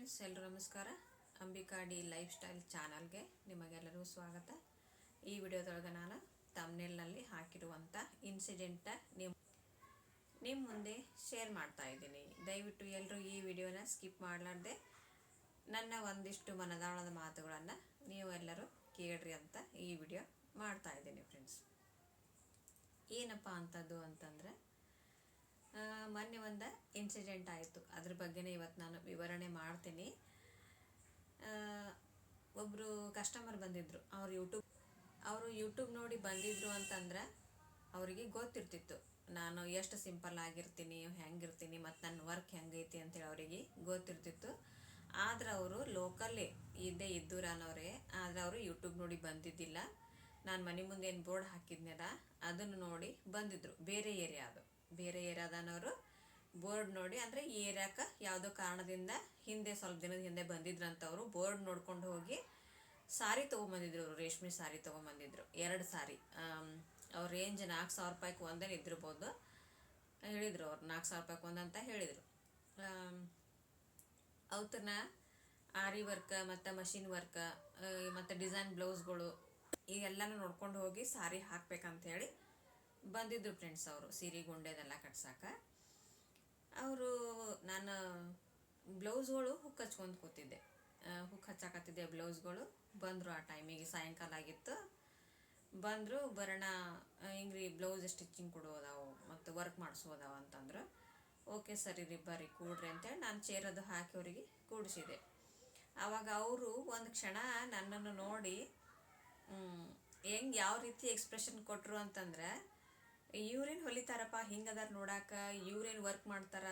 Friends, ಎಲ್ಲರೂ ನಮಸ್ಕಾರ. Ambika D life style ಚಾನಲ್ಗೆ ನಿಮಗೆಲ್ಲರೂ ಸ್ವಾಗತ. ಈ ವಿಡಿಯೋದೊಳಗೆ ನಾನು ತಮ್ನೇಲ್ನಲ್ಲಿ ಹಾಕಿರುವಂಥ ಇನ್ಸಿಡೆಂಟ ನಿಮ್ಮ ಮುಂದೆ ಶೇರ್ ಮಾಡ್ತಾ ಇದ್ದೀನಿ. ದಯವಿಟ್ಟು ಎಲ್ಲರೂ ಈ ವಿಡಿಯೋನ ಸ್ಕಿಪ್ ಮಾಡಲಾರ್ದೆ ನನ್ನ ಒಂದಿಷ್ಟು ಮನದಾಳದ ಮಾತುಗಳನ್ನು ನೀವು ಎಲ್ಲರೂ ಕೇಳ್ರಿ ಅಂತ ಈ ವಿಡಿಯೋ ಮಾಡ್ತಾ ಇದ್ದೀನಿ. ಫ್ರೆಂಡ್ಸ್, ಏನಪ್ಪ ಅಂಥದ್ದು ಅಂತಂದರೆ, ಮೊನ್ನೆ ಒಂದು ಇನ್ಸಿಡೆಂಟ್ ಆಯಿತು. ಅದ್ರ ಬಗ್ಗೆನೇ ಇವತ್ತು ನಾನು ವಿವರಣೆ ಮಾಡ್ತೀನಿ. ಒಬ್ಬರು ಕಸ್ಟಮರ್ ಬಂದಿದ್ದರು. ಅವರು ಯೂಟ್ಯೂಬ್ ನೋಡಿ ಬಂದಿದ್ರು ಅಂತಂದ್ರೆ ಅವರಿಗೆ ಗೊತ್ತಿರ್ತಿತ್ತು ನಾನು ಎಷ್ಟು ಸಿಂಪಲ್ ಆಗಿರ್ತೀನಿ, ಹೆಂಗಿರ್ತೀನಿ, ಮತ್ತು ನನ್ನ ವರ್ಕ್ ಹೆಂಗೈತಿ ಅಂತೇಳಿ ಅವರಿಗೆ ಗೊತ್ತಿರ್ತಿತ್ತು. ಆದ್ರೆ ಅವರು ಲೋಕಲ್ಲೇ ಇದ್ದೂರನವರೇ. ಆದರೆ ಅವರು ಯೂಟ್ಯೂಬ್ ನೋಡಿ ಬಂದಿದ್ದಿಲ್ಲ. ನಾನು ಮನೆ ಮುಂದೆ ಏನು ಬೋರ್ಡ್ ಹಾಕಿದ್ನಲ್ಲ ಅದನ್ನು ನೋಡಿ ಬಂದಿದ್ದರು. ಬೇರೆ ಏರಿಯಾದನವರು ಬೋರ್ಡ್ ನೋಡಿ, ಅಂದರೆ ಈ ಏರಿಯಾಕ್ಕೆ ಯಾವುದೋ ಕಾರಣದಿಂದ ಸ್ವಲ್ಪ ದಿನದ ಹಿಂದೆ ಬಂದಿದ್ರಂತವರು. ಬೋರ್ಡ್ ನೋಡ್ಕೊಂಡು ಹೋಗಿ ಸಾರಿ ತೊಗೊಂಬಂದಿದ್ರು. ಅವರು ರೇಷ್ಮೆ ಸಾರಿ ತೊಗೊಂಬಂದಿದ್ರು, 2 ಸಾರಿ. ಅವ್ರ ರೇಂಜ್ 4,000 ರೂಪಾಯಿಗೆ ಒಂದೇ ಇದ್ದಿರ್ಬೋದು. ಹೇಳಿದರು ಅವ್ರು 4,000 ರೂಪಾಯಿಗೆ ಒಂದಂತ ಹೇಳಿದರು. ಅವತ್ತನ್ನ ಆರಿ ವರ್ಕ್ ಮತ್ತು ಮಷಿನ್ ವರ್ಕ್ ಮತ್ತು ಡಿಸೈನ್ ಬ್ಲೌಸ್ಗಳು ಇವೆಲ್ಲನೂ ನೋಡ್ಕೊಂಡು ಹೋಗಿ ಸಾರಿ ಹಾಕ್ಬೇಕಂತ ಹೇಳಿ ಬಂದಿದ್ರು ಫ್ರೆಂಡ್ಸ್. ಅವರು ಸೀರೆ ಗುಂಡೆದೆಲ್ಲ ಕಟ್ಸಕ್ಕೆ ಅವರು ನಾನು ಬ್ಲೌಸ್ಗಳು ಹುಕ್ ಹಚ್ಕೊಂಡು ಕೂತಿದ್ದೆ. ಹುಕ್ ಹಚ್ಚಾಕತ್ತಿದ್ದೆ. ಬ್ಲೌಸ್ಗಳು ಬಂದರು. ಆ ಟೈಮಿಗೆ ಸಾಯಂಕಾಲ ಆಗಿತ್ತು. ಬಂದರು. ಬರೋಣ ಹಿಂಗ್ರಿ ಬ್ಲೌಸ್ ಸ್ಟಿಚಿಂಗ್ ಕೊಡೋದಾವು ಮತ್ತು ವರ್ಕ್ ಮಾಡಿಸೋದಾವ ಅಂತಂದ್ರು. ಓಕೆ ಸರಿ ರೀ, ಬರ್ರಿ ಕೂಡ್ರಿ ಅಂತೇಳಿ ನಾನು ಚೇರದು ಹಾಕಿ ಅವರಿಗೆ ಕೂಡಿಸಿದೆ. ಆವಾಗ ಅವರು ಒಂದು ಕ್ಷಣ ನನ್ನನ್ನು ನೋಡಿ ಯಾವ ರೀತಿ ಎಕ್ಸ್ಪ್ರೆಷನ್ ಕೊಟ್ಟರು ಅಂತಂದ್ರೆ, ಇವ್ರೇನು ಹೊಲಿತಾರಪ್ಪ, ಹಿಂಗದಾರ ನೋಡಾಕ, ಇವ್ರೇನು ವರ್ಕ್ ಮಾಡ್ತಾರ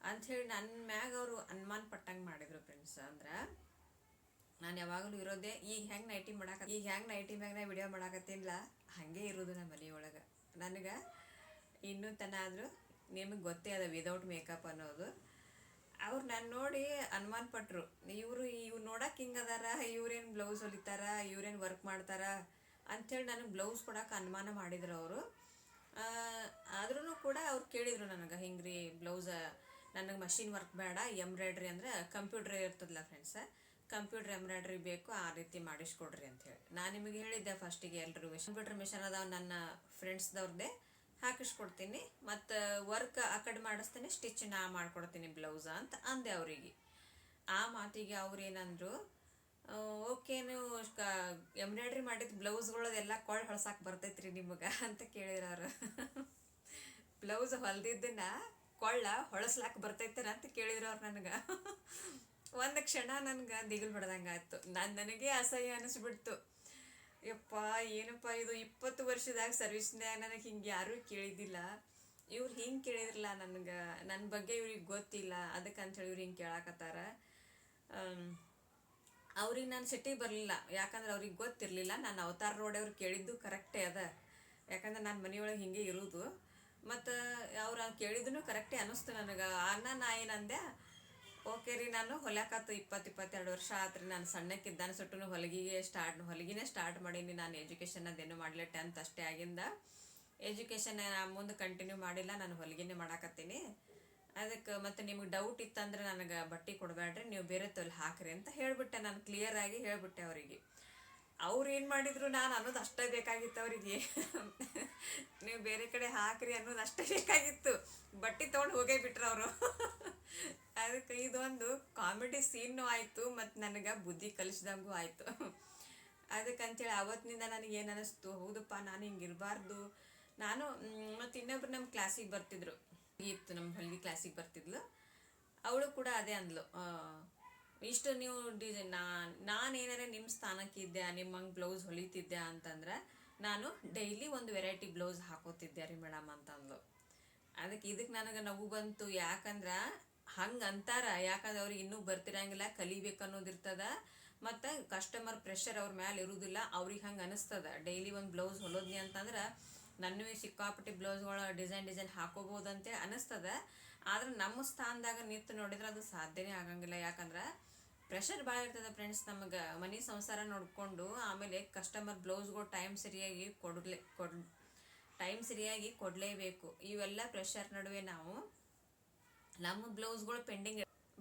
ಅಂಥೇಳಿ ನನ್ನ ಮ್ಯಾಗ ಅವರು ಅನುಮಾನ ಪಟ್ಟಂಗೆ ಮಾಡಿದರು. ಫ್ರೆಂಡ್ಸ್, ಅಂದ್ರೆ ನಾನು ಯಾವಾಗಲೂ ಇರೋದೇ ಈಗ ಹೆಂಗೆ ನೈಟಿ ಮ್ಯಾಗ ನಾ ವಿಡಿಯೋ ಮಾಡಾಕತ್ತಿಲ್ಲ ಹಾಗೆ ಇರೋದು ನಮ್ಮ ಮನೆಯೊಳಗೆ. ನನಗೆ ಇನ್ನೂ ತನ ಆದರೂ ನಿಮಗೆ ಗೊತ್ತೇ ಅದ ವಿದೌಟ್ ಮೇಕಪ್ ಅನ್ನೋದು. ಅವ್ರು ನಾನು ನೋಡಿ ಅನುಮಾನ ಪಟ್ಟರು. ಇವ್ರು ನೋಡಕ್ಕೆ ಹಿಂಗದಾರ, ಇವ್ರೇನು ಬ್ಲೌಸ್ ಹೊಲಿತಾರ, ಇವ್ರೇನು ವರ್ಕ್ ಮಾಡ್ತಾರ ಅಂಥೇಳಿ ನನಗೆ ಬ್ಲೌಸ್ ಕೊಡೋಕೆ ಅನುಮಾನ ಮಾಡಿದ್ರು ಅವರು. ಆದ್ರೂ ಕೂಡ ಅವ್ರು ಕೇಳಿದರು ನನಗೆ, ಹಿಂಗ್ರಿ ಬ್ಲೌಸ್ ನನಗೆ ಮಷಿನ್ ವರ್ಕ್ ಬೇಡ, ಎಂಬ್ರಾಯ್ಡ್ರಿ ಅಂದರೆ ಕಂಪ್ಯೂಟ್ರ್ ಇರ್ತದಲ್ಲ ಫ್ರೆಂಡ್ಸ್, ಕಂಪ್ಯೂಟ್ರ್ ಎಂಬ್ರಾಯ್ಡ್ರಿ ಬೇಕು, ಆ ರೀತಿ ಮಾಡಿಸ್ಕೊಡ್ರಿ ಅಂಥೇಳಿ. ನಾನು ನಿಮಗೆ ಹೇಳಿದ್ದೆ ಫಸ್ಟಿಗೆ, ಎಲ್ಲರೂ ಕಂಪ್ಯೂಟರ್ ಮಿಷನ್ ಅದಾವ ನನ್ನ ಫ್ರೆಂಡ್ಸ್ದವ್ರದ್ದೇ, ಹಾಕಿಸ್ಕೊಡ್ತೀನಿ, ಮತ್ತು ವರ್ಕ್ ಆ ಕಡೆ ಮಾಡಿಸ್ತೀನಿ, ಸ್ಟಿಚ್ ನಾ ಮಾಡ್ಕೊಡ್ತೀನಿ ಬ್ಲೌಸ ಅಂತ ಅಂದೆ ಅವರಿಗೆ. ಆ ಮಾತಿಗೆ ಅವ್ರು ಏನಂದರು, ಓಕೆ ನೀವು ಎಂಬ್ರಾಯ್ಡ್ರಿ ಮಾಡಿದ ಬ್ಲೌಸ್ಗಳದೆಲ್ಲ ಕೊಳ್ಳ ಹೊಳ್ಸಕ್ಕೆ ಬರ್ತೈತ್ರಿ ನಿಮಗೆ ಅಂತ ಕೇಳಿದ್ರು ಅವರು. ಬ್ಲೌಸ್ ಹೊಲ್ದಿದ್ದನ್ನ ಕೊಳ್ಳ ಹೊಳಸ್ಲಾಕ ಬರ್ತೈತೇನ ಅಂತ ಕೇಳಿದ್ರು ಅವ್ರು ನನಗೆ. ಒಂದು ಕ್ಷಣ ನನಗೆ ದಿಗಿಲು ಹೊಡೆದಂಗೆ ಆಯ್ತು. ನನಗೆ ಅಸಹ್ಯ ಅನಿಸ್ಬಿಡ್ತು. ಯಪ್ಪ, ಏನಪ್ಪ ಇದು, 20 ವರ್ಷದಾಗ ಸರ್ವಿಸ್ನ್ಯಾಗ ನನಗೆ ಹಿಂಗೆ ಯಾರೂ ಕೇಳಿದ್ದಿಲ್ಲ. ಇವ್ರು ಹಿಂಗೆ ಕೇಳಿದ್ರಲ್ಲ ನನಗೆ, ನನ್ನ ಬಗ್ಗೆ ಇವ್ರಿಗೆ ಗೊತ್ತಿಲ್ಲ, ಅದಕ್ಕೆ ಅಂಥೇಳಿ ಇವ್ರು ಹಿಂಗೆ ಕೇಳಾಕತ್ತಾರ. ಅವ್ರಿಗೆ ನಾನು ಸಿಟ್ಟಿಗೆ ಬರಲಿಲ್ಲ, ಯಾಕಂದ್ರೆ ಅವ್ರಿಗೆ ಗೊತ್ತಿರಲಿಲ್ಲ. ನಾನು ಅವತಾರ್ ರೋಡ್ ಅವ್ರು ಕೇಳಿದ್ದು ಕರೆಕ್ಟೇ ಅದ, ಯಾಕಂದ್ರೆ ನಾನು ಮನೆಯೊಳಗೆ ಹಿಂಗೆ ಇರೋದು. ಮತ್ತು ಅವ್ರು ಕೇಳಿದ್ದೂ ಕರೆಕ್ಟೇ ಅನ್ನಿಸ್ತು ನನಗೆ. ನಾ ಏನಂದೆ, ಓಕೆ ರೀ, ನಾನು ಹೊಲ್ಯಾಕತ್ತು 22 ವರ್ಷ ಆತ್ರಿ. ನಾನು ಸಣ್ಣಕ್ಕಿದ್ದಾನೆ ಸುಟ್ಟು ಹೊಲಿಗೆನೇ ಸ್ಟಾರ್ಟ್ ಮಾಡೀನಿ. ನಾನು ಎಜುಕೇಷನ್ ಅದೇನು ಮಾಡಲಿಲ್ಲ, 10th ಅಷ್ಟೇ ಆಗಿಂದ. ಎಜುಕೇಷನ್ ಮುಂದೆ ಕಂಟಿನ್ಯೂ ಮಾಡಿಲ್ಲ, ನಾನು ಹೊಲಿಗೆನೇ ಮಾಡಾಕತ್ತೀನಿ. ಅದಕ್ಕೆ ಮತ್ತು ನಿಮಗೆ ಡೌಟ್ ಇತ್ತಂದ್ರೆ ನನಗೆ ಬಟ್ಟೆ ಕೊಡಬೇಡ್ರಿ, ನೀವು ಬೇರೆ ತೊಲೆ ಹಾಕ್ರಿ ಅಂತ ಹೇಳಿಬಿಟ್ಟೆ. ನಾನು ಕ್ಲಿಯರಾಗಿ ಹೇಳಿಬಿಟ್ಟೆ ಅವರಿಗೆ. ಅವ್ರು ಏನು ಮಾಡಿದರು, ನಾನು ಅನ್ನೋದು ಅಷ್ಟೇ ಬೇಕಾಗಿತ್ತು ಅವರಿಗೆ. ನೀವು ಬೇರೆ ಕಡೆ ಹಾಕ್ರಿ ಅನ್ನೋದು ಅಷ್ಟೇ ಬೇಕಾಗಿತ್ತು. ಬಟ್ಟೆ ತೊಗೊಂಡು ಹೋಗೇ ಬಿಟ್ರು ಅವರು. ಅದಕ್ಕೆ ಇದೊಂದು ಕಾಮಿಡಿ ಸೀನು ಆಯಿತು, ಮತ್ತು ನನಗೆ ಬುದ್ಧಿ ಕಲಿಸ್ದಂಗೂ ಆಯಿತು. ಅದಕ್ಕಂತೇಳಿ ಆವತ್ತಿನಿಂದ ನನಗೆ ಏನು ಅನ್ನಿಸ್ತು, ಹೌದಪ್ಪ ನಾನು ಹಿಂಗೆ ಇರಬಾರ್ದು. ನಾನು ಮತ್ತು ಇನ್ನೊಬ್ರು ನಮ್ಮ ಕ್ಲಾಸಿಗೆ ಬರ್ತಿದ್ರು, ಇತ್ತು ನಮ್ಮ ಹೊಲಿಗೆ ಕ್ಲಾಸಿಗೆ ಬರ್ತಿದ್ಲು. ಅವಳು ಕೂಡ ಅದೇ ಅಂದ್ಲು, ಇಷ್ಟು ನೀವು ನಾನು ಏನಾರ ನಿಮ್ಮ ಸ್ಥಾನಕ್ಕಿದ್ದೆ, ನಿಮ್ಮಂಗೆ ಬ್ಲೌಸ್ ಹೊಲಿತಿದ್ದೆ ಅಂತಂದ್ರೆ ನಾನು ಡೈಲಿ ಒಂದು ವೆರೈಟಿ ಬ್ಲೌಸ್ ಹಾಕೋತಿದ್ದೆ ರೀ ಮೇಡಮ್ ಅಂತಂದ್ಲು. ಇದಕ್ಕೆ ನನಗೆ ನಗು ಬಂತು. ಯಾಕಂದ್ರೆ ಹಂಗೆ ಅಂತಾರ, ಯಾಕಂದ್ರೆ ಅವ್ರಿಗೆ ಇನ್ನೂ ಬರ್ತಿರಂಗಿಲ್ಲ, ಕಲಿಬೇಕು ಅನ್ನೋದಿರ್ತದ, ಮತ್ತು ಕಸ್ಟಮರ್ ಪ್ರೆಷರ್ ಅವ್ರ ಮ್ಯಾಲೆ ಇರೋದಿಲ್ಲ. ಅವ್ರಿಗೆ ಹಂಗೆ ಅನಿಸ್ತದ, ಡೈಲಿ ಒಂದು ಬ್ಲೌಸ್ ಹೊಲೋದ್ನಿ ಅಂತಂದ್ರೆ ನನ್ನೂ ಸಿಕ್ಕಾಪಟ್ಟಿ ಬ್ಲೌಸ್ಗಳ ಡಿಸೈನ್ ಹಾಕೋಬೋದು ಅಂತೇಳಿ ಅನಿಸ್ತದ. ಆದ್ರೆ ನಮ್ಮ ಸ್ಥಾನದಾಗ ನಿಂತು ನೋಡಿದ್ರೆ ಅದು ಸಾಧ್ಯನೇ ಆಗಂಗಿಲ್ಲ. ಯಾಕಂದ್ರೆ ಪ್ರೆಷರ್ ಭಾಳ ಇರ್ತದೆ ಫ್ರೆಂಡ್ಸ್. ನಮಗೆ ಮನೆ ಸಂಸಾರ ನೋಡಿಕೊಂಡು ಆಮೇಲೆ ಕಸ್ಟಮರ್ ಬ್ಲೌಸ್ಗಳು ಟೈಮ್ ಸರಿಯಾಗಿ ಕೊಡಲೇಬೇಕು. ಇವೆಲ್ಲ ಪ್ರೆಷರ್ ನಡುವೆ ನಾವು ನಮ್ಮ ಬ್ಲೌಸ್ಗಳು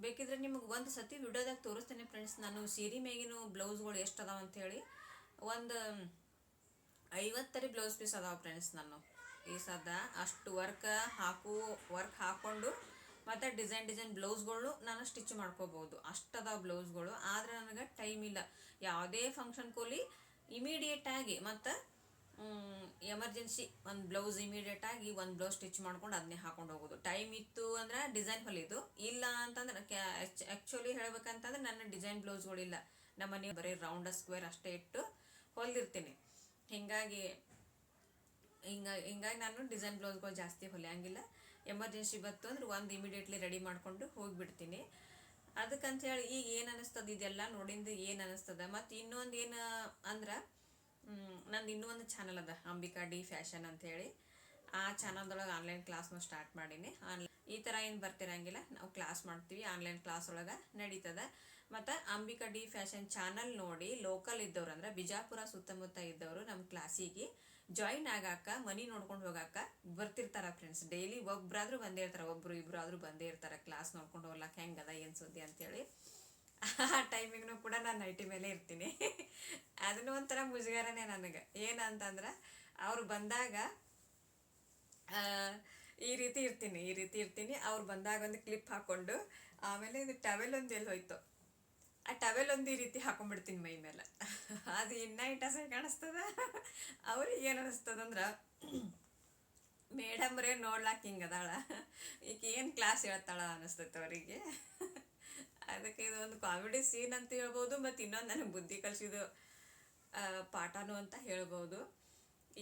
ಬೇಕಿದ್ರೆ ನಿಮಗೆ ಒಂದು ಸತಿ ವಿಡಿಯೋದಾಗ ತೋರಿಸ್ತೇನೆ ಫ್ರೆಂಡ್ಸ್. ನಾನು ಸೀರೆ ಮೇಗಿನ ಬ್ಲೌಸ್ಗಳು ಎಷ್ಟು ಅದಾವ ಅಂಥೇಳಿ ಒಂದು 50 ಬ್ಲೌಸ್ ಪೀಸ್ ಅದಾವೆ ಫ್ರೆಂಡ್ಸ್. ನಾನು ಈ ಸದ್ದ ಅಷ್ಟು ವರ್ಕ್ ಹಾಕ್ಕೊಂಡು ಮತ್ತು ಡಿಸೈನ್ ಬ್ಲೌಸ್ಗಳು ನಾನು ಸ್ಟಿಚ್ ಮಾಡ್ಕೋಬೋದು, ಅಷ್ಟದಾವ ಬ್ಲೌಸ್ಗಳು. ಆದರೆ ನನಗೆ ಟೈಮ್ ಇಲ್ಲ. ಯಾವುದೇ ಫಂಕ್ಷನ್ ಕೂಲಿ ಇಮಿಡಿಯೇಟಾಗಿ ಮತ್ತು ಎಮರ್ಜೆನ್ಸಿ ಒಂದು ಬ್ಲೌಸ್ ಇಮಿಡಿಯೇಟಾಗಿ ಒಂದು ಬ್ಲೌಸ್ ಸ್ಟಿಚ್ ಮಾಡ್ಕೊಂಡು ಅದನ್ನೇ ಹಾಕೊಂಡು ಹೋಗೋದು. ಟೈಮ್ ಇತ್ತು ಅಂದ್ರೆ ಡಿಸೈನ್ ಹೊಲಿದು, ಇಲ್ಲ ಅಂತಂದ್ರೆ ಆ್ಯಕ್ಚುಲಿ ಹೇಳ್ಬೇಕಂತಂದ್ರೆ ನನ್ನ ಡಿಸೈನ್ ಬ್ಲೌಸ್ಗಳಿಲ್ಲ. ನಮ್ಮ ಮನೆ ಬರೀ ರೌಂಡ್ ಸ್ಕ್ವೇರ್ ಅಷ್ಟೇ ಇಟ್ಟು ಹೊಲಿದಿರ್ತೀನಿ. ಹಿಂಗಾಗಿ ನಾನು ಡಿಸೈನ್ ಬ್ಲೌಸ್ಗಳು ಜಾಸ್ತಿ ಹೊಲಿಯಂಗಿಲ್ಲ. ಎಮರ್ಜೆನ್ಸಿ ಬಂತು ಅಂದ್ರೆ ಒಂದು ಇಮಿಡಿಯೇಟ್ಲಿ ರೆಡಿ ಮಾಡಿಕೊಂಡು ಹೋಗಿಬಿಡ್ತೀನಿ. ಅದಕ್ಕಂತೇಳಿ ಈಗ ಏನು ಅನ್ನಿಸ್ತದೆ ಇದೆಲ್ಲ ನೋಡಿಂದು ಏನು ಅನ್ನಿಸ್ತದೆ. ಮತ್ತು ಇನ್ನೊಂದು ಏನು ಅಂದ್ರೆ ನಂದು ಇನ್ನೂ ಒಂದು ಚಾನಲ್ ಅದ, ಅಂಬಿಕಾ ಡಿ ಫ್ಯಾಷನ್ ಅಂಥೇಳಿ. ಆ ಚಾನಲ್ದೊಳಗೆ ಆನ್ಲೈನ್ ಕ್ಲಾಸ್ನು ಸ್ಟಾರ್ಟ್ ಮಾಡೀನಿ. ಈ ಥರ ಏನು ಬರ್ತಿರಂಗಿಲ್ಲ, ನಾವು ಕ್ಲಾಸ್ ಮಾಡ್ತೀವಿ, ಆನ್ಲೈನ್ ಕ್ಲಾಸ್ ಒಳಗೆ ನಡೀತದೆ. ಮತ್ತು ಅಂಬಿಕಾ ಡಿ ಫ್ಯಾಷನ್ ಚಾನಲ್ ನೋಡಿ ಲೋಕಲ್ ಇದ್ದವ್ರು ಅಂದ್ರೆ ಬಿಜಾಪುರ ಸುತ್ತಮುತ್ತ ಇದ್ದವರು ನಮ್ಮ ಕ್ಲಾಸಿಗೆ ಜಾಯಿನ್ ಆಗಾಕ, ಮನಿ ನೋಡ್ಕೊಂಡು ಹೋಗಾಕ ಬರ್ತಿರ್ತಾರೆ ಫ್ರೆಂಡ್ಸ್. ಡೈಲಿ ಒಬ್ಬರಾದ್ರೂ ಬಂದೇ ಇರ್ತಾರೆ, ಒಬ್ಬರು ಇಬ್ಬರು ಆದರೂ ಬಂದೇ ಇರ್ತಾರೆ ಕ್ಲಾಸ್ ನೋಡ್ಕೊಂಡು ಹೋಗ್ಲಕ್ಕೆ ಹೆಂಗದ ಏನು ಸುದ್ದಿ ಅಂಥೇಳಿ. ಆ ಟೈಮಿಗೂ ಕೂಡ ನಾನು ನೈಟಿ ಮೇಲೆ ಇರ್ತೀನಿ. ಅದನ್ನು ಒಂಥರ ಮುಜುಗರನೇ ನನಗೆ. ಏನಂತಂದ್ರೆ ಅವ್ರು ಬಂದಾಗ ಈ ರೀತಿ ಇರ್ತೀನಿ. ಅವ್ರು ಬಂದಾಗ ಒಂದು ಕ್ಲಿಪ್ ಹಾಕ್ಕೊಂಡು, ಆಮೇಲೆ ಇದು ಟವೆಲ್ ಒಂದು ಎಲ್ಲಿ ಹೋಯ್ತು, ಆ ಟವೆಲ್ ಒಂದು ಈ ರೀತಿ ಹಾಕೊಂಡ್ಬಿಡ್ತೀನಿ ಮೈ ಮೇಲೆ. ಅದು ಇನ್ನೂ ಇಟಾಸೆ ಕಾಣಿಸ್ತದ. ಅವ್ರಿಗೆ ಏನು ಅನ್ನಿಸ್ತದಂದ್ರೆ ಮೇಡಮ್ರೇ ನೋಡ್ಲಾಕ ಹಿಂಗದಾಳ, ಈಗ ಏನು ಕ್ಲಾಸ್ ಹೇಳ್ತಾಳ ಅನ್ನಿಸ್ತೈತೆ ಅವರಿಗೆ. ಅದಕ್ಕೆ ಇದು ಒಂದು ಕಾಮಿಡಿ ಸೀನ್ ಅಂತ ಹೇಳ್ಬೋದು, ಮತ್ತು ಇನ್ನೊಂದು ನನಗೆ ಬುದ್ಧಿ ಕಲಿಸಿದ್ದು ಪಾಠನೂ ಅಂತ ಹೇಳ್ಬೋದು.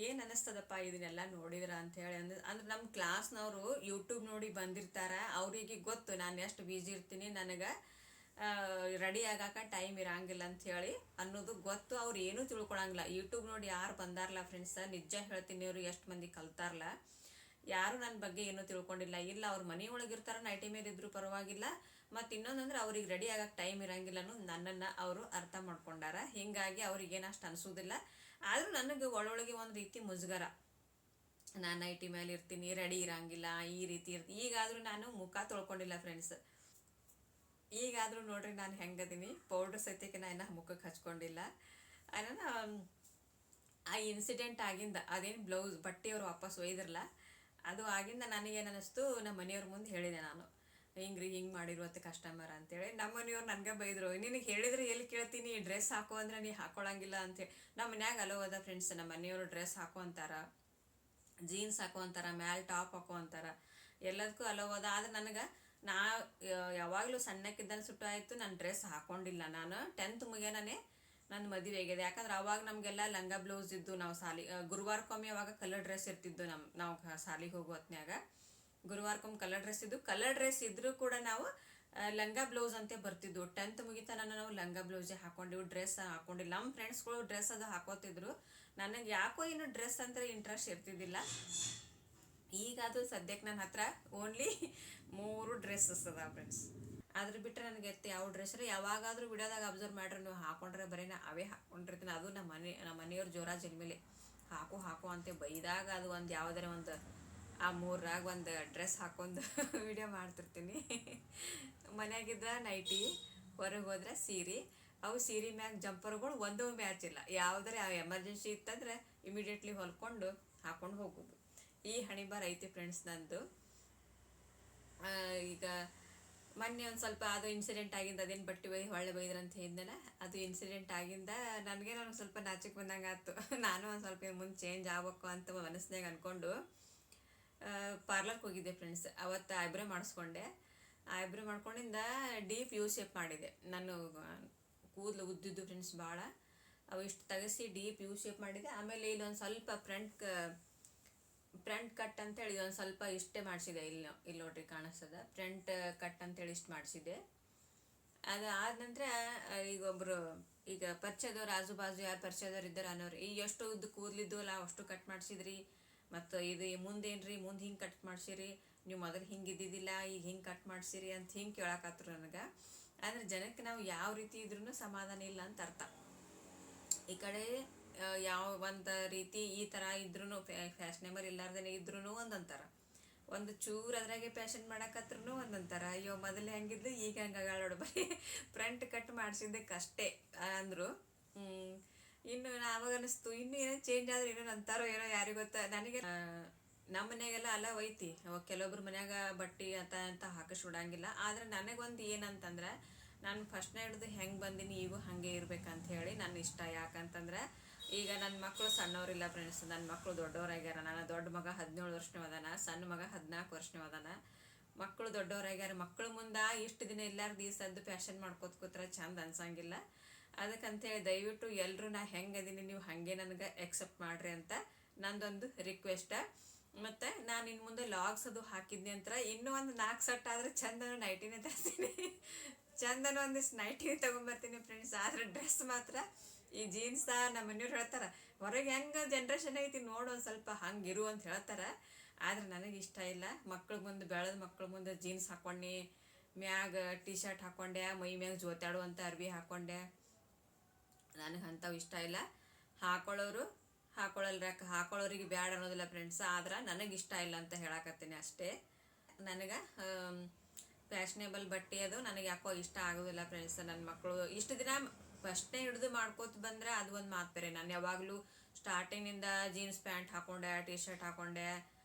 ಏನು ಅನ್ನಿಸ್ತದಪ್ಪ ಇದನ್ನೆಲ್ಲ ನೋಡಿದ್ರ ಅಂಥೇಳಿ ಅಂದ್ರೆ ನಮ್ಮ ಕ್ಲಾಸ್ನವರು ಯೂಟ್ಯೂಬ್ ನೋಡಿ ಬಂದಿರ್ತಾರೆ. ಅವರಿಗೆ ಗೊತ್ತು ನಾನು ಎಷ್ಟು ಬ್ಯುಸಿ ಇರ್ತೀನಿ, ನನಗೆ ರೆಡಿ ಆಗಾಕ ಟೈಮ್ ಇರಂಗಿಲ್ಲ ಅಂಥೇಳಿ ಅನ್ನೋದು ಗೊತ್ತು. ಅವ್ರು ಏನೂ ತಿಳ್ಕೊಳಂಗಿಲ್ಲ. ಯೂಟ್ಯೂಬ್ ನೋಡಿ ಯಾರು ಬಂದಾರಲ್ಲ ಫ್ರೆಂಡ್ಸ, ನಿಜ ಹೇಳ್ತೀನಿ, ಅವರು ಎಷ್ಟು ಮಂದಿ ಕಲ್ತಾರಲ್ಲ, ಯಾರು ನನ್ನ ಬಗ್ಗೆ ಏನೂ ತಿಳ್ಕೊಂಡಿಲ್ಲ. ಇಲ್ಲ ಅವ್ರ ಮನೆಯೊಳಗಿರ್ತಾರೆ, ನೈಟಿ ಮೇಲೆ ಇದ್ರೂ ಪರವಾಗಿಲ್ಲ. ಮತ್ತು ಇನ್ನೊಂದಂದ್ರೆ ಅವ್ರಿಗೆ ರೆಡಿ ಆಗಕ್ಕೆ ಟೈಮ್ ಇರಂಗಿಲ್ಲ ಅನ್ನೋದು ನನ್ನನ್ನು ಅವರು ಅರ್ಥ ಮಾಡ್ಕೊಂಡಾರ. ಹೀಗಾಗಿ ಅವ್ರಿಗೇನು ಅಷ್ಟು ಅನಿಸೋದಿಲ್ಲ. ಆದರೂ ನನಗೆ ಒಳೊಳಗೆ ಒಂದು ರೀತಿ ಮುಜುಗರ, ನಾನು ನೈಟಿ ಮೇಲೆ ಇರ್ತೀನಿ, ರೆಡಿ ಇರಂಗಿಲ್ಲ, ಈ ರೀತಿ ಇರ್ತೀನಿ. ಈಗಾದರೂ ನಾನು ಮುಖ ತೊಳ್ಕೊಂಡಿಲ್ಲ ಫ್ರೆಂಡ್ಸ್. ಈಗಾದರೂ ನೋಡ್ರಿ ನಾನು ಹೆಂಗದೀನಿ, ಪೌಡ್ರ್ ಸತ್ಯಕ್ಕೆ ನಾನು ಮುಖಕ್ಕೆ ಹಚ್ಕೊಂಡಿಲ್ಲ. ನಾನು ಆ ಇನ್ಸಿಡೆಂಟ್ ಆಗಿಂದ ಅದೇನು ಬ್ಲೌಸ್ ಬಟ್ಟೆಯವರು ವಾಪಸ್ ಒಯ್ದ್ರಲ್ಲ, ಅದು ಆಗಿಂದ ನನಗೇನು ಅನ್ನಿಸ್ತು, ನಮ್ಮ ಮನೆಯವ್ರ ಮುಂದೆ ಹೇಳಿದೆ ನಾನು, ಹಿಂಗೆ ಮಾಡಿರುವತ್ತೆ ಕಸ್ಟಮರ್ ಅಂತೇಳಿ. ನಮ್ಮ ಮನೆಯವ್ರು ನನಗೆ ಬೈದರು, ನಿನಗೆ ಹೇಳಿದ್ರೆ ಎಲ್ಲಿ ಕೇಳ್ತೀನಿ, ಡ್ರೆಸ್ ಹಾಕೋ ಅಂದ್ರೆ ನೀ ಹಾಕೊಳ್ಳಂಗಿಲ್ಲ ಅಂತೇಳಿ. ನಮ್ಮ ಮನ್ಯಾಗ ಅಲೋ ಅದ ಫ್ರೆಂಡ್ಸ್, ನಮ್ಮ ಮನೆಯವರು ಡ್ರೆಸ್ ಹಾಕೋ ಅಂತಾರ, ಜೀನ್ಸ್ ಹಾಕೋ ಅಂತಾರ, ಮ್ಯಾಲೆ ಟಾಪ್ ಹಾಕೋ ಅಂತಾರ, ಎಲ್ಲದಕ್ಕೂ ಅಲೋ ಅದ. ಆದ್ರೆ ನನಗೆ ಯಾವಾಗಲೂ ಸಣ್ಣಕ್ಕಿದ್ದಾನೆ ಸುಟ್ಟು ಆಯಿತು, ನಾನು ಡ್ರೆಸ್ ಹಾಕ್ಕೊಂಡಿಲ್ಲ. ನಾನು 10th ಮುಗಿಯನೇ ನನ್ನ ಮದುವೆ ಆಗಿದೆ. ಯಾಕಂದ್ರೆ ಅವಾಗ ನಮಗೆಲ್ಲ ಲಂಗ ಬ್ಲೌಸ್ ಇದ್ದು, ನಾವು ಗುರುವಾರಕ್ಕೊಮ್ಮೆ ಅವಾಗ ಕಲರ್ ಡ್ರೆಸ್ ಇರ್ತಿದ್ದು. ನಾವು ಶಾಲಿಗೆ ಹೋಗೋ ಹೊತ್ನ್ಯಾಗ ಗುರುವಾರಕ್ಕೊಮ್ಮೆ ಕಲರ್ ಡ್ರೆಸ್ ಇದ್ದು. ಕಲರ್ ಡ್ರೆಸ್ ಇದ್ರೂ ಕೂಡ ನಾವು ಲಂಗ ಬ್ಲೌಸ್ ಅಂತ ಬರ್ತಿದ್ವು. 10th ಮುಗಿತಾನ ನಾವು ಲಂಗ ಬ್ಲೌಸೇ ಹಾಕೊಂಡಿವು, ಡ್ರೆಸ್ ಹಾಕೊಂಡಿಲ್ಲ. ನಮ್ಮ ಫ್ರೆಂಡ್ಸ್ಗಳು ಡ್ರೆಸ್ ಅದು ಹಾಕೋತಿದ್ರು. ನನಗೆ ಯಾಕೋ ಏನು ಡ್ರೆಸ್ ಅಂದರೆ ಇಂಟ್ರೆಸ್ಟ್ ಇರ್ತಿದ್ದಿಲ್ಲ. ಈಗ ಅದು ಸದ್ಯಕ್ಕೆ ನನ್ನ ಹತ್ರ ಓನ್ಲಿ 3 ಡ್ರೆಸ್ಸಸ್ ಅದ ಫ್ರೆಂಡ್ಸ್. ಅದ್ರ ಬಿಟ್ಟರೆ ನನಗೆ ಯಾವ ಡ್ರೆಸ್ ಯಾವಾಗಾದರೂ ವಿಡಿಯೋದಾಗ ಅಬ್ಸರ್ವ್ ಮಾಡ್ರೆ ನೀವು ಹಾಕೊಂಡ್ರೆ ಬರೀ ಅವೇ ಹಾಕೊಂಡಿರ್ತೀನಿ. ಅದು ನಮ್ಮ ಮನೆಯವ್ರ ಜೋರ ಜಲ್ಮೇಲೆ ಹಾಕು ಅಂತ ಬೈದಾಗ ಅದು ಒಂದು ಯಾವುದಾರ ಒಂದು ಆ 3ರಾಗ ಒಂದು ಡ್ರೆಸ್ ಹಾಕೊಂಡು ವಿಡಿಯೋ ಮಾಡ್ತಿರ್ತೀನಿ. ಮನೆಯಾಗಿದ್ದ ನೈಟಿ, ಹೊರಗೆ ಹೋದ್ರೆ ಸೀರೆ. ಅವು ಸೀರೆ ಮ್ಯಾಗ ಜಂಪರ್ಗಳು ಒಂದೂ ಮ್ಯಾಚ್ ಇಲ್ಲ. ಯಾವುದಾರ ಎಮರ್ಜೆನ್ಸಿ ಇತ್ತಂದ್ರೆ ಇಮಿಡಿಯೇಟ್ಲಿ ಹೊಲ್ಕೊಂಡು ಹಾಕೊಂಡು ಹೋಗೋದು. ಈ ಹಣಿಬಾರ್ ಐತಿ ಫ್ರೆಂಡ್ಸ್ ನಂದು. ಈಗ ಮೊನ್ನೆ ಒಂದು ಸ್ವಲ್ಪ ಅದು ಇನ್ಸಿಡೆಂಟ್ ಆಗಿಂದ, ಅದೇನು ಬಟ್ಟೆ ಹೊಳ್ಳೆ ಬೈದ್ರಂತ ಹೇಳಿದ್ನಲ್ಲ, ಅದು ಇನ್ಸಿಡೆಂಟ್ ಆಗಿಂದ ನನಗೆ ಸ್ವಲ್ಪ ನಾಚಿಕೆ ಬಂದಂಗೆ ಆಯ್ತು. ನಾನು ಒಂದು ಸ್ವಲ್ಪ ಮುಂದೆ ಚೇಂಜ್ ಆಗ್ಬೇಕು ಅಂತ ಮನಸ್ಸಿನಾಗ ಅಂದ್ಕೊಂಡು ಪಾರ್ಲರ್ಗೆ ಹೋಗಿದ್ದೆ ಫ್ರೆಂಡ್ಸ್. ಅವತ್ತು ಐಬ್ರೋ ಮಾಡಿಸ್ಕೊಂಡೆ. ಐಬ್ರೋ ಮಾಡ್ಕೊಂಡಿಂದ ಡೀಪ್ ಯು ಶೇಪ್ ಮಾಡಿದೆ. ನಾನು ಕೂದಲು ಉದ್ದಿದ್ದು ಫ್ರೆಂಡ್ಸ್ ಭಾಳ, ಅವು ಇಷ್ಟು ತೆಗೆಸಿ ಡೀಪ್ ಯು ಶೇಪ್ ಮಾಡಿದೆ. ಆಮೇಲೆ ಇಲ್ಲೊಂದು ಸ್ವಲ್ಪ ಫ್ರಂಟ್ ಕಟ್ ಅಂತೇಳಿ ಒಂದು ಸ್ವಲ್ಪ ಇಷ್ಟೇ ಮಾಡಿಸಿದೆ. ಇಲ್ಲಿ ನೋಡ್ರಿ ಕಾಣಿಸ್ತದ, ಫ್ರಂಟ್ ಕಟ್ ಅಂತೇಳಿ ಇಷ್ಟು ಮಾಡಿಸಿದೆ. ಅದು ಆದ ನಂತರ ಈಗ ಪರಿಚಯದವ್ರು, ಆಜು ಬಾಜು ಯಾರು ಪರಿಚಯದವ್ರು ಇದ್ದಾರೆ ಅನ್ನೋರು, ಈಗ ಎಷ್ಟು ಉದ್ದು ಕೂದಲಿದ್ದು ಅಲ್ಲ ಅಷ್ಟು ಕಟ್ ಮಾಡಿಸಿದ್ರಿ, ಮತ್ತು ಇದು ಮುಂದೇನ್ರಿ, ಮುಂದೆ ಹಿಂಗೆ ಕಟ್ ಮಾಡಿಸಿರಿ, ನೀವು ಮೊದಲು ಹಿಂಗೆ ಇದ್ದಿದ್ದಿಲ್ಲ, ಈಗ ಹಿಂಗೆ ಕಟ್ ಮಾಡಿಸಿರಿ ಅಂತ ಹಿಂಗೆ ಕೇಳಾಕತ್ರು ನನಗೆ. ಅಂದರೆ ಜನಕ್ಕೆ ನಾವು ಯಾವ ರೀತಿ ಇದ್ರೂ ಸಮಾಧಾನ ಇಲ್ಲ ಅಂತ ಅರ್ಥ. ಈ ಕಡೆ ಯಾವ ಒಂದು ರೀತಿ ಈ ಥರ ಇದ್ರೂ ಫ್ಯಾಷನೇಬಲ್ ಇಲ್ಲಾರ್ದೇ ಇದ್ರೂ ಒಂದಂತಾರ, ಒಂದು ಚೂರು ಅದ್ರಾಗೆ ಪ್ಯಾಷನ್ ಮಾಡಕತ್ರೂ ಒಂದೊಂಥರ ಅಯ್ಯೋ ಮೊದಲು ಹೆಂಗಿದ್ಲು ಈಗ ಹಂಗೆ ನೋಡು ಬರೀ ಫ್ರಂಟ್ ಕಟ್ ಮಾಡಿಸಿದ್ದಕ್ಕಷ್ಟೇ ಅಂದರು. ಇನ್ನು ಆವಾಗ ಅನಿಸ್ತು ಇನ್ನೂ ಏನೋ ಚೇಂಜ್ ಆದ್ರೆ ಏನೋ ಅಂತಾರೋ ಏನೋ ಯಾರಿಗೆ ಗೊತ್ತಾ. ನನಗೆ ನಮ್ಮ ಮನೆಯಾಗೆಲ್ಲ ಅಲ್ಲ ಒಯ್ತಿ ಕೆಲವೊಬ್ರು ಮನ್ಯಾಗ ಬಟ್ಟೆ ಅಂತ ಹಾಕಿಸ್ಬಿಡಂಗಿಲ್ಲ. ಆದ್ರೆ ನನಗೊಂದು ಏನಂತಂದ್ರೆ ನಾನು ಫಸ್ಟ್ನೇ ಹಿಡ್ದು ಹೆಂಗೆ ಬಂದೀನಿ ಈಗೂ ಹಾಗೆ ಇರ್ಬೇಕಂತ ಹೇಳಿ ನನ್ನ ಇಷ್ಟ. ಯಾಕಂತಂದ್ರೆ ಈಗ ನನ್ನ ಮಕ್ಕಳು ಸಣ್ಣವರಿಲ್ಲ ಫ್ರೆಂಡ್ಸ್, ನನ್ನ ಮಕ್ಕಳು ದೊಡ್ಡವರಾಗ್ಯಾರ. ನನ್ನ ದೊಡ್ಡ ಮಗ 17 ವರ್ಷನೂ ಅದಾನ, ಸಣ್ಣ ಮಗ 14 ವರ್ಷನೂ ಅದಾನ. ಮಕ್ಕಳು ದೊಡ್ಡವರಾಗ್ಯಾರ. ಮಕ್ಕಳು ಮುಂದೆ ಇಷ್ಟು ದಿನ ಎಲ್ಲಾರು ಸದ್ದು ಫ್ಯಾಷನ್ ಮಾಡ್ಕೋತ ಕೂತ್ರೆ ಚಂದ ಅನ್ಸಂಗಿಲ್ಲ. ಅದಕ್ಕಂತೇಳಿ ದಯವಿಟ್ಟು ಎಲ್ಲರೂ ನಾ ಹೆಂಗದೀನಿ ನೀವು ಹಾಗೆ ನನಗೆ ಎಕ್ಸೆಪ್ಟ್ ಮಾಡ್ರಿ ಅಂತ ನಂದೊಂದು ರಿಕ್ವೆಸ್ಟ್. ಮತ್ತು ನಾನು ಇನ್ನು ಮುಂದೆ ಲಾಗ್ಸ್ ಅದು ಹಾಕಿದ್ನಿ ಅಂತ ಇನ್ನೂ ಒಂದು 4 ಸೆಟ್ ಆದರೆ ಚಂದನು ನೈಟಿನೇ ತರ್ತೀನಿ. ಚಂದನ ಒಂದಿಷ್ಟು ನೈಟಿನೇ ತೊಗೊಂಬರ್ತೀನಿ ಫ್ರೆಂಡ್ಸ್. ಆದರೆ ಡ್ರೆಸ್ ಮಾತ್ರ ಈ ಜೀನ್ಸ ನಮ್ಮ ಮನೆಯವ್ರು ಹೇಳ್ತಾರೆ ಹೊರಗೆ ಹೆಂಗೆ ಜನ್ರೇಷನ್ ಐತಿ ನೋಡು ಒಂದು ಸ್ವಲ್ಪ ಹಂಗಿರು ಅಂತ ಹೇಳ್ತಾರೆ. ಆದರೆ ನನಗೆ ಇಷ್ಟ ಇಲ್ಲ. ಮಕ್ಳು ಮುಂದೆ ಬೆಳೆದ ಮಕ್ಳು ಮುಂದೆ ಜೀನ್ಸ್ ಹಾಕ್ಕೊಂಡು ಮ್ಯಾಗ ಟೀ ಶರ್ಟ್ ಹಾಕ್ಕೊಂಡೆ, ಮೈ ಮ್ಯಾಗ ಜೋತಾಡುವಂಥ ಅರ್ವಿ ಹಾಕ್ಕೊಂಡೆ. ನನಗೆ ಅಂಥವು ಇಷ್ಟ ಇಲ್ಲ. ಹಾಕೊಳ್ಳೋರಿಗೆ ಬ್ಯಾಡ ಅನ್ನೋದಿಲ್ಲ ಫ್ರೆಂಡ್ಸ್. ಆದ್ರೆ ನನಗಿಷ್ಟ ಇಲ್ಲ ಅಂತ ಹೇಳಕತ್ತೀನಿ ಅಷ್ಟೇ. ನನಗೆ ಫ್ಯಾಷನೇಬಲ್ ಬಟ್ಟೆ ಅದು ನನಗೆ ಯಾಕೋ ಇಷ್ಟ ಆಗೋದಿಲ್ಲ ಫ್ರೆಂಡ್ಸ್. ನನ್ನ ಮಕ್ಕಳು ಇಷ್ಟು ದಿನ ಫಸ್ಟ್ನೇ ಹಿಡಿದು ಮಾಡ್ಕೋತ ಬಂದರೆ ಅದು ಒಂದು ಮಾತು ಬೇರೆ. ನಾನು ಯಾವಾಗಲೂ ಸ್ಟಾರ್ಟಿಂಗಿಂದ ಜೀನ್ಸ್ ಪ್ಯಾಂಟ್ ಹಾಕ್ಕೊಂಡೆ, ಟೀ ಶರ್ಟ್ ಹಾಕ್ಕೊಂಡೆ,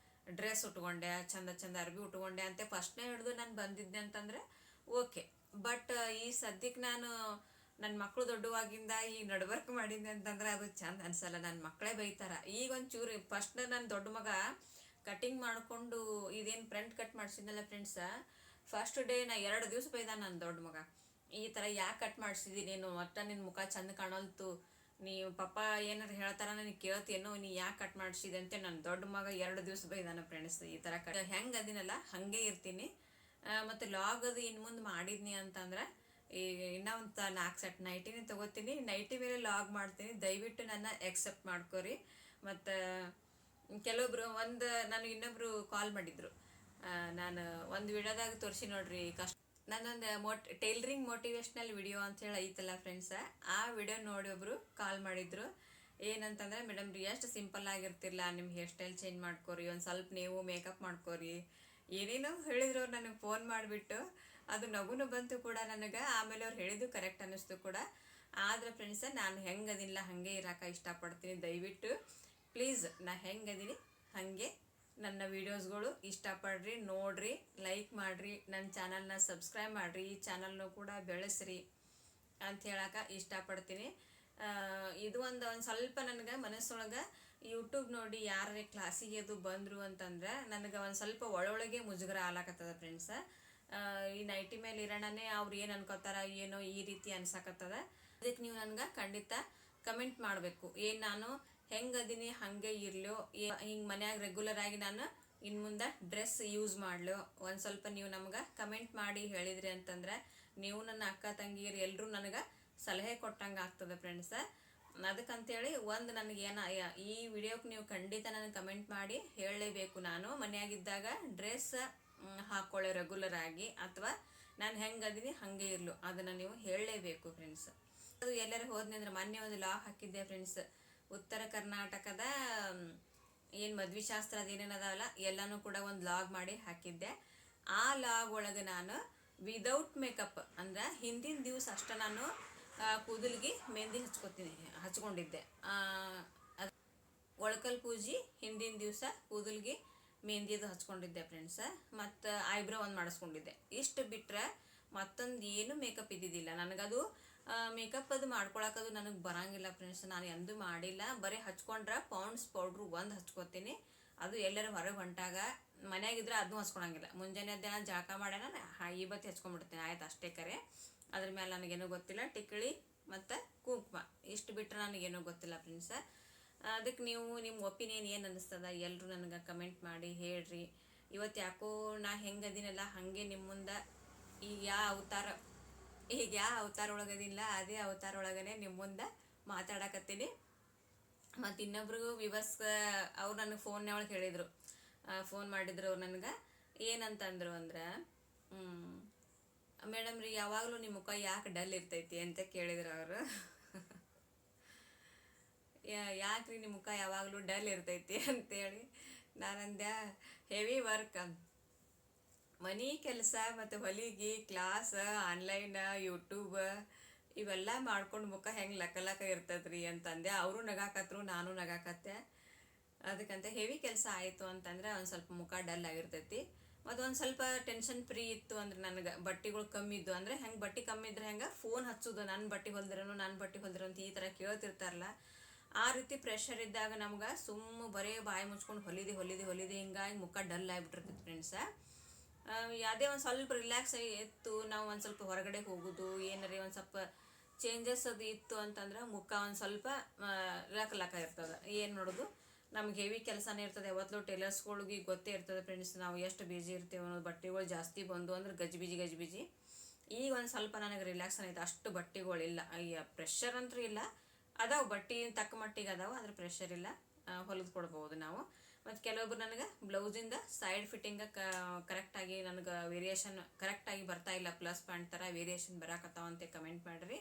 ಡ್ರೆಸ್ ಉಟ್ಕೊಂಡೆ, ಚಂದ ಅರ್ಬಿ ಉಟ್ಕೊಂಡೆ ಅಂತ ಫಸ್ಟ್ನೇ ಹಿಡಿದು ನಾನು ಬಂದಿದ್ದೆ ಅಂತಂದರೆ ಓಕೆ. ಬಟ್ ಈ ಸದ್ಯಕ್ಕೆ ನಾನು ನನ್ನ ಮಕ್ಕಳು ದೊಡ್ಡವಾಗಿಂದ ಈಗ ನಡ್ವರ್ಕ್ ಮಾಡಿದ್ದೆ ಅಂತಂದ್ರೆ ಅದು ಚಂದ ಅನ್ಸಲ್ಲ. ನನ್ನ ಮಕ್ಕಳೇ ಬೈತಾರೆ. ಈಗ ಒಂಚೂರು ಫಸ್ಟ್ ನನ್ನ ದೊಡ್ಡ ಮಗ ಕಟಿಂಗ್ ಮಾಡಿಕೊಂಡು ಇದೇನು ಫ್ರಂಟ್ ಕಟ್ ಮಾಡಿಸಿದ್ನಲ್ಲ ಫ್ರೆಂಡ್ಸ, ಫಸ್ಟ್ ಡೇ ನಾ 2 ದಿವಸ ಬೈದ ನನ್ನ ದೊಡ್ಡ ಮಗ. ಈ ಥರ ಯಾಕೆ ಕಟ್ ಮಾಡಿಸಿದಿ ನೀನು, ಒಟ್ಟು ನಿನ್ನ ಮುಖ ಚಂದ ಕಾಣಲ್ತು, ನೀವು ಪಪ್ಪ ಏನಾರು ಹೇಳ್ತಾರ ನನಗೆ ಕೇಳ್ತೀನೋ, ನೀ ಯಾಕೆ ಕಟ್ ಮಾಡಿಸಿದೆ ಅಂತ ನನ್ನ ದೊಡ್ಡ ಮಗ 2 ದಿವಸ ಬೈದಾನ ಫ್ರೆಂಡ್ಸ್. ಈ ಥರ ಹೆಂಗೆ ಅದಿನಲ್ಲ ಹಾಗೆ ಇರ್ತೀನಿ. ಮತ್ತು ಲಾಗ್ ಅದು ಇನ್ನು ಮುಂದೆ ಮಾಡಿದ್ನಿ ಅಂತಂದ್ರೆ ಈಗ ಇನ್ನೂ ಒಂದು 4 ಸೆಟ್ ನೈಟಿನೇ ತೊಗೋತೀನಿ. ನೈಟಿ ಮೇಲೆ ಲಾಗ್ ಮಾಡ್ತೀನಿ. ದಯವಿಟ್ಟು ನನ್ನ ಎಕ್ಸೆಪ್ಟ್ ಮಾಡ್ಕೊರಿ. ಮತ್ತು ಕೆಲವೊಬ್ರು ನನಗೆ ಇನ್ನೊಬ್ರು ಕಾಲ್ ಮಾಡಿದ್ರು. ನಾನು ಒಂದು ವಿಡಿಯೋದಾಗ ತೋರಿಸಿ ನೋಡ್ರಿ ನನ್ನೊಂದು ಟೈಲರಿಂಗ್ ಮೋಟಿವೇಶ್ನಲ್ ವಿಡಿಯೋ ಅಂತೇಳಿ ಐತಲ್ಲ ಫ್ರೆಂಡ್ಸ, ಆ ವಿಡಿಯೋ ನೋಡಿ ಒಬ್ಬರು ಕಾಲ್ ಮಾಡಿದ್ರು. ಏನಂತಂದರೆ ಮೇಡಮ್ ರೀ ಎಷ್ಟು ಸಿಂಪಲ್ ಆಗಿರ್ತಿಲ್ಲ, ನಿಮ್ಮ ಹೇರ್ ಸ್ಟೈಲ್ ಚೇಂಜ್ ಮಾಡ್ಕೊರಿ, ಒಂದು ಸ್ವಲ್ಪ ನೀವು ಮೇಕಪ್ ಮಾಡ್ಕೊರಿ, ಏನೇನೋ ಹೇಳಿದ್ರು ಅವ್ರು ನನಗೆ ಫೋನ್ ಮಾಡಿಬಿಟ್ಟು. ಅದು ನಗುನು ಬಂತು ಕೂಡ ನನಗೆ. ಆಮೇಲೆ ಅವ್ರು ಹೇಳಿದ್ದು ಕರೆಕ್ಟ್ ಅನ್ನಿಸ್ತು ಕೂಡ. ಆದರೆ ಫ್ರೆಂಡ್ಸ ನಾನು ಹೆಂಗದಿಲ್ಲ ಹಾಗೆ ಇರೋಕೆ ಇಷ್ಟಪಡ್ತೀನಿ. ದಯವಿಟ್ಟು ಪ್ಲೀಸ್ ನಾ ಹೆಂಗದೀನಿ ಹಾಗೆ ನನ್ನ ವೀಡಿಯೋಸ್ಗಳು ಇಷ್ಟಪಡ್ರಿ, ನೋಡ್ರಿ, ಲೈಕ್ ಮಾಡಿರಿ, ನನ್ನ ಚಾನಲ್ನ ಸಬ್ಸ್ಕ್ರೈಬ್ ಮಾಡಿರಿ, ಈ ಚಾನಲ್ನು ಕೂಡ ಬೆಳೆಸ್ರಿ ಅಂತ ಹೇಳಕ್ಕೆ ಇಷ್ಟಪಡ್ತೀನಿ. ಇದು ಒಂದು ಸ್ವಲ್ಪ ನನಗೆ ಮನಸ್ಸೊಳಗೆ ಯೂಟ್ಯೂಬ್ ನೋಡಿ ಯಾರೇ ಕ್ಲಾಸಿಗೆ ಅದು ಬಂದರು ಅಂತಂದ್ರೆ ನನಗೆ ಒಂದು ಸ್ವಲ್ಪ ಒಳೊಳಗೆ ಮುಜುಗರ ಆಲಾಕತ್ತದ ಫ್ರೆಂಡ್ಸ. ಈ ನೈಟಿ ಮೇಲೆ ಇರೋಣನೇ ಅವ್ರು ಏನು ಅನ್ಕೋತಾರ ಏನೋ ಈ ರೀತಿ ಅನ್ಸಕತ್ತದ. ಅದಕ್ಕೆ ನೀವು ನನಗೆ ಖಂಡಿತ ಕಮೆಂಟ್ ಮಾಡಬೇಕು. ಏನು ನಾನು ಹೆಂಗದೀನಿ ಹಾಗೆ ಇರಲೋ, ಹಿಂಗೆ ಮನ್ಯಾಗ ರೆಗ್ಯುಲರ್ ಆಗಿ ನಾನು ಇನ್ನು ಮುಂದೆ ಡ್ರೆಸ್ ಯೂಸ್ ಮಾಡಲೋ, ಒಂದು ಸ್ವಲ್ಪ ನೀವು ನಮ್ಗೆ ಕಮೆಂಟ್ ಮಾಡಿ ಹೇಳಿದ್ರಿ ಅಂತಂದ್ರೆ ನೀವು ನನ್ನ ಅಕ್ಕ ತಂಗಿಯರು ಎಲ್ಲರೂ ನನಗೆ ಸಲಹೆ ಕೊಟ್ಟಂಗೆ ಆಗ್ತದೆ ಫ್ರೆಂಡ್ಸ. ಅದಕ್ಕಂತೇಳಿ ನನಗೇನ ಈ ವಿಡಿಯೋಕ್ಕೆ ನೀವು ಖಂಡಿತ ನನಗೆ ಕಮೆಂಟ್ ಮಾಡಿ ಹೇಳಲೇಬೇಕು. ನಾನು ಮನೆಯಾಗಿದ್ದಾಗ ಡ್ರೆಸ್ ಹಾಕ್ಕೊಳ್ಳೋ ರೆಗ್ಯುಲರ್ ಆಗಿ, ಅಥವಾ ನಾನು ಹೆಂಗದೀನಿ ಹಾಗೆ ಇರಲು ಅದನ್ನು ನೀವು ಹೇಳಲೇಬೇಕು ಫ್ರೆಂಡ್ಸ್. ಅದು ಎಲ್ಲರೂ ಹೋದ್ನಿ ಅಂದ್ರೆ ಮೊನ್ನೆ ಒಂದು ಲಾಗ್ ಹಾಕಿದ್ದೆ ಫ್ರೆಂಡ್ಸ್. ಉತ್ತರ ಕರ್ನಾಟಕದ ಏನು ಮದ್ವೆ ಶಾಸ್ತ್ರ ಅದೇನೇನದಾವಲ್ಲ ಎಲ್ಲನೂ ಕೂಡ ಒಂದು ಲಾಗ್ ಮಾಡಿ ಹಾಕಿದ್ದೆ. ಆ ಲಾಗ್ ಒಳಗೆ ನಾನು ವಿದೌಟ್ ಮೇಕಪ್ ಅಂದ್ರೆ ಹಿಂದಿನ ದಿವಸ ಅಷ್ಟೇ ನಾನು ಕೂದಲಿಗೆ ಮೆಹಂದಿ ಹಚ್ಕೊಂಡಿದ್ದೆ. ಒಳಕಲ್ ಪೂಜೆ ಹಿಂದಿನ ದಿವಸ ಕೂದಲಿಗೆ ಮೆಹಂದಿದು ಹಚ್ಕೊಂಡಿದ್ದೆ ಫ್ರೆಂಡ್ಸ. ಮತ್ತು ಐಬ್ರೋ ಒಂದು ಮಾಡಿಸ್ಕೊಂಡಿದ್ದೆ. ಇಷ್ಟು ಬಿಟ್ಟರೆ ಮತ್ತೊಂದು ಏನು ಮೇಕಪ್ ಇದ್ದಿದ್ದಿಲ್ಲ ನನಗದು. ಮೇಕಪ್ ಅದು ಮಾಡ್ಕೊಳಕ್ಕದು ನನಗೆ ಬರೋಂಗಿಲ್ಲ ಫ್ರೆಂಡ್ಸ್. ನಾನು ಎಂದೂ ಮಾಡಿಲ್ಲ. ಬರೀ ಹಚ್ಕೊಂಡ್ರೆ ಪಾಂಡ್ಸ್ ಪೌಡ್ರು ಒಂದು ಹಚ್ಕೋತೀನಿ. ಅದು ಎಲ್ಲರೂ ಹೊರಗೆ ಹೊಂಟಾಗ, ಮನೆಯಾಗಿದ್ರೆ ಅದನ್ನೂ ಹಚ್ಕೊಳಂಗಿಲ್ಲ. ಮುಂಜಾನೆ ದಿನ ಜಳಕ ಮಾಡ್ಯಾನ ಈ ಬತ್ತಿ ಹಚ್ಕೊಂಡ್ಬಿಡ್ತೀನಿ ಆಯ್ತು ಅಷ್ಟೇ. ಕರೆ ಅದ್ರ ಮೇಲೆ ನನಗೇನೂ ಗೊತ್ತಿಲ್ಲ. ಟಿಕ್ಳಿ ಮತ್ತು ಕುಂಕುಮ ಇಷ್ಟು ಬಿಟ್ಟರೆ ನನಗೇನೂ ಗೊತ್ತಿಲ್ಲ ಫ್ರೆಂಡ್ಸ. ಅದಕ್ಕೆ ನೀವು ನಿಮ್ಮ ಒಪಿನಿಯನ್ ಏನು ಅನ್ನಿಸ್ತದ ಎಲ್ಲರೂ ನನಗೆ ಕಮೆಂಟ್ ಮಾಡಿ ಹೇಳ್ರಿ. ಇವತ್ತು ಯಾಕೋ ನಾ ಹೆಂಗದೀನಲ್ಲ ಹಾಗೆ ನಿಮ್ಮ ಮುಂದೆ ಈಗ ಯಾವ ಅವತಾರ ಒಳಗದಿಲ್ಲ ಅದೇ ಅವತಾರ ಒಳಗನೆ ನಿಮ್ಮ ಮುಂದೆ ಮಾತಾಡಕತ್ತೀನಿ. ಮತ್ತು ಇನ್ನೊಬ್ರಿಗೂ ವಿವರ್ಸ್ ಅವ್ರು ನನಗೆ ಫೋನ್ ಒಳಗೆ ಹೇಳಿದರು, ಫೋನ್ ಮಾಡಿದ್ರು ಅವ್ರು ನನಗೆ. ಏನಂತಂದ್ರು ಅಂದ್ರೆ, ಮೇಡಮ್ ರೀ ಯಾವಾಗಲೂ ನಿಮ್ಮ ಮುಖ ಯಾಕೆ ಡಲ್ ಇರ್ತೈತಿ ಅಂತ ಕೇಳಿದ್ರು ಅವರು. ಯಾಕೆ ರೀ ನಿಮ್ಮ ಮುಖ ಯಾವಾಗಲೂ ಡಲ್ ಇರ್ತೈತಿ ಅಂತೇಳಿ ನಾನಂದ್ಯ ಹೆವಿ ವರ್ಕ್, ಮನೆ ಕೆಲಸ ಮತ್ತು ಹೊಲಿಗೆ ಕ್ಲಾಸ್ ಆನ್ಲೈನ್ ಯೂಟ್ಯೂಬ್ ಇವೆಲ್ಲ ಮಾಡ್ಕೊಂಡು ಮುಖ ಹೆಂಗೆ ಲಕ್ಕ ಇರ್ತದ್ರಿ ಅಂತಂದೆ. ಅವರು ನಗಾಕತ್ರು, ನಾನು ನಗಾಕತ್ತೆ. ಅದಕ್ಕಂತ ಹೆವಿ ಕೆಲಸ ಆಯಿತು ಅಂತಂದ್ರೆ ಒಂದು ಸ್ವಲ್ಪ ಮುಖ ಡಲ್ ಆಗಿರ್ತೈತಿ. ಮತ್ತು ಒಂದು ಸ್ವಲ್ಪ ಟೆನ್ಷನ್ ಫ್ರೀ ಇತ್ತು ಅಂದ್ರೆ ನನಗೆ ಬಟ್ಟೆಗಳು ಕಮ್ಮಿ ಇದ್ದು ಅಂದರೆ ಹೆಂಗೆ ಬಟ್ಟೆ ಕಮ್ಮಿ ಇದ್ರೆ ಹೆಂಗೆ ಫೋನ್ ಹಚ್ಚೋದು, ನನ್ನ ಬಟ್ಟೆ ಹೊಲ್ದಿರೋ ಅಂತ ಈ ಥರ ಕೇಳ್ತಿರ್ತಾರಲ್ಲ, ಆ ರೀತಿ ಪ್ರೆಷರ್ ಇದ್ದಾಗ ನಮ್ಗೆ ಬರೇ ಬಾಯಿ ಮುಚ್ಕೊಂಡು ಹೊಲಿದೆ ಹಿಂಗಾಗಿ ಮುಖ ಡಲ್ ಆಗಿಬಿಟ್ಟಿರ್ತೈತಿ ಫ್ರೆಂಡ್ಸ. ಯಾವುದೇ ಒಂದು ಸ್ವಲ್ಪ ರಿಲ್ಯಾಕ್ಸ್ ಇತ್ತು, ನಾವು ಒಂದು ಸ್ವಲ್ಪ ಹೊರಗಡೆ ಹೋಗೋದು ಏನಾರೇ ಒಂದು ಸ್ವಲ್ಪ ಚೇಂಜಸ್ ಅದು ಇತ್ತು ಅಂತಂದ್ರೆ ಮುಖ ಒಂದು ಸ್ವಲ್ಪ ಲಕ ಇರ್ತದೆ. ಏನು ನೋಡೋದು, ನಮ್ಗೆ ಹೆವಿ ಕೆಲಸನೇ ಇರ್ತದೆ ಯಾವತ್ತೂ. ಟೇಲರ್ಸ್ಗಳಿಗೆ ಗೊತ್ತೇ ಇರ್ತದೆ ಫ್ರೆಂಡ್ಸ್, ನಾವು ಎಷ್ಟು ಬಿಜಿ ಇರ್ತೀವಿ ಅನ್ನೋದು. ಬಟ್ಟೆಗಳು ಜಾಸ್ತಿ ಬಂದು ಅಂದ್ರೆ ಗಜಿಬಿಜಿ. ಈಗ ಒಂದು ಸ್ವಲ್ಪ ನನಗೆ ರಿಲ್ಯಾಕ್ಸ್ ಐತೆ, ಅಷ್ಟು ಬಟ್ಟೆಗಳಿಲ್ಲ. ಅಯ್ಯ ಪ್ರೆಷರ್ ಅಂತೂ ಇಲ್ಲ, ಅದಾವೆ ಬಟ್ಟೆ ತಕ್ಕ ಮಟ್ಟಿಗೆ ಅದಾವೆ, ಆದರೆ ಪ್ರೆಷರ್ ಇಲ್ಲ, ಹೊಲಿದು ಕೊಡ್ಬೋದು ನಾವು. ಮತ್ತು ಕೆಲವೊಬ್ರು ನನಗೆ ಬ್ಲೌಸಿಂದ ಸೈಡ್ ಫಿಟ್ಟಿಂಗ ಕರೆಕ್ಟಾಗಿ ನನಗೆ ವೇರಿಯೇಷನ್ ಕರೆಕ್ಟಾಗಿ ಬರ್ತಾ ಇಲ್ಲ, ಪ್ಲಸ್ ಪಾಯಿಂಟ್ ಥರ ವೇರಿಯೇಷನ್ ಬರಾಕತ್ತಾವಂತೆ ಕಮೆಂಟ್ ಮಾಡಿರಿ.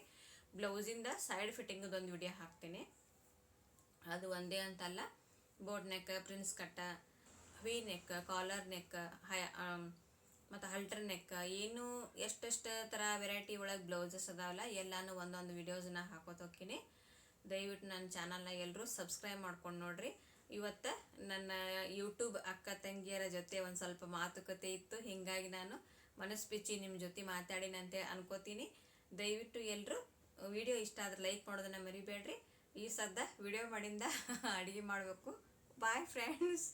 ಬ್ಲೌಸಿಂದ ಸೈಡ್ ಫಿಟ್ಟಿಂಗದೊಂದು ವಿಡಿಯೋ ಹಾಕ್ತೀನಿ. ಅದು ಒಂದೇ ಅಂತಲ್ಲ, ಬೋಟ್ ನೆಕ್, ಪ್ರಿನ್ಸ್ ಕಟ್ಟ, ವಿ ನೆಕ್, ಕಾಲರ್ ನೆಕ್, ಮತ್ತು ಹಲ್ಟರ್ ನೆಕ್, ಏನು ಎಷ್ಟೆಷ್ಟು ಥರ ವೆರೈಟಿ ಒಳಗೆ ಬ್ಲೌಸಸ್ ಅದಾವಲ್ಲ ಎಲ್ಲನೂ ಒಂದೊಂದು ವಿಡಿಯೋಸನ್ನ ಹಾಕೋತ ಹೋಗ್ತೀನಿ. ದಯವಿಟ್ಟು ನನ್ನ ಚಾನಲ್ನ ಎಲ್ಲರೂ ಸಬ್ಸ್ಕ್ರೈಬ್ ಮಾಡ್ಕೊಂಡು ನೋಡಿರಿ. ಇವತ್ತು ನನ್ನ ಯೂಟ್ಯೂಬ್ ಅಕ್ಕ ತಂಗಿಯರ ಜೊತೆ ಒಂದು ಸ್ವಲ್ಪ ಮಾತುಕತೆ ಇತ್ತು, ಹೀಗಾಗಿ ನಾನು ಮನಸ್ಸು ಬಿಚ್ಚಿ ನಿಮ್ಮ ಜೊತೆ ಮಾತಾಡಿನಂತೆ ಅನ್ಕೋತೀನಿ. ದಯವಿಟ್ಟು ಎಲ್ಲರೂ ವಿಡಿಯೋ ಇಷ್ಟ ಆದ್ರೆ ಲೈಕ್ ಮಾಡೋದನ್ನು ಮರಿಬೇಡ್ರಿ. ಈ ಸದ್ದ ವಿಡಿಯೋ ಮಾಡಿಂದ ಅಡುಗೆ ಮಾಡಬೇಕು. Bye friends.